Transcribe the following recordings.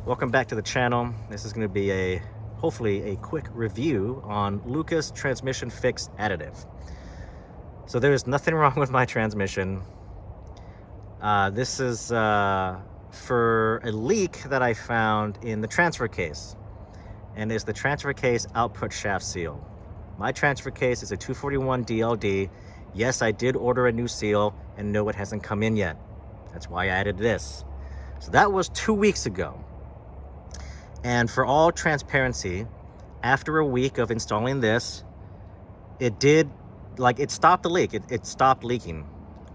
Welcome back to the channel. This is going to be hopefully a quick review on Lucas Transmission Fix Additive. So there's nothing wrong with my transmission. This is for a leak that I found in the transfer case, and it's the transfer case output shaft seal. My transfer case is a 241 DLD. Yes, I did order a new seal, and no, it hasn't come in yet. That's why I added this. So that was 2 weeks ago. And for all transparency, after a week of installing this, it stopped the leak. It stopped leaking.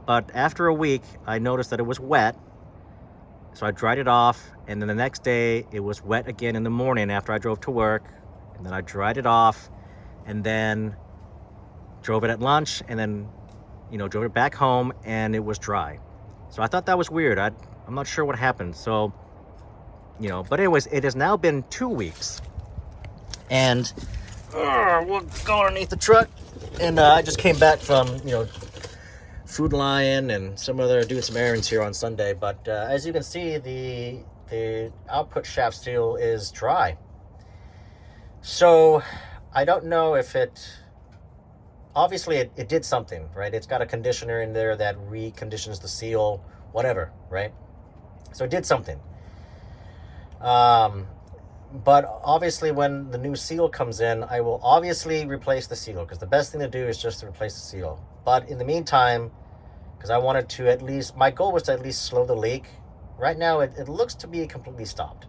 But after a week, I noticed that it was wet. So I dried it off, and then the next day it was wet again in the morning after I drove to work. And then I dried it off, and then drove it at lunch, and then drove it back home, and it was dry. So I thought that was weird. I'm not sure what happened. So but anyways, it has now been 2 weeks, and we'll go underneath the truck. And I just came back from Food Lion and doing some errands here on Sunday. But as you can see, the output shaft seal is dry. So I don't know if obviously it did something, right? It's got a conditioner in there that reconditions the seal, whatever, right? So it did something. But obviously when the new seal comes in, I will obviously replace the seal, because the best thing to do is just to replace the seal. But in the meantime, because I wanted to my goal was to at least slow the leak. Right now it looks to be completely stopped.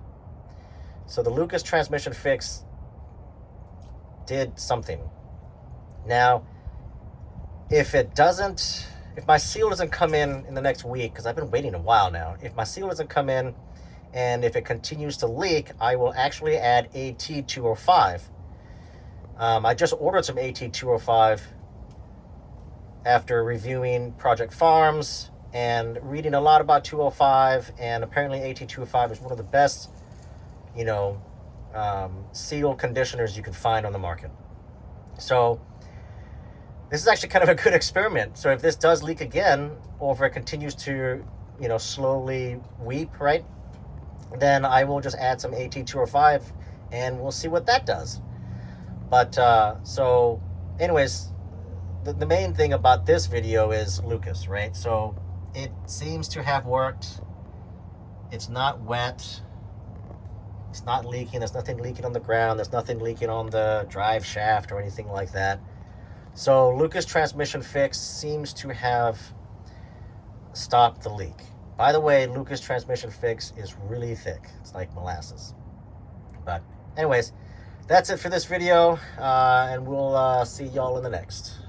So the Lucas Transmission Fix did something. Now, if my seal doesn't come in the next week, because I've been waiting a while now, if my seal doesn't come in, and if it continues to leak, I will actually add AT205. I just ordered some AT205 after reviewing Project Farms and reading a lot about 205, and apparently AT205 is one of the best, seal conditioners you can find on the market. So this is actually kind of a good experiment. So if this does leak again, or if it continues to, slowly weep, right, then I will just add some AT205 and we'll see what that does. But so anyways, the main thing about this video is Lucas, right? So it seems to have worked. It's not wet. It's not leaking. There's nothing leaking on the ground. There's nothing leaking on the drive shaft or anything like that. So Lucas Transmission Fix seems to have stopped the leak. By the way, Lucas Transmission Fix is really thick. It's like molasses. But anyways, that's it for this video, and we'll see y'all in the next.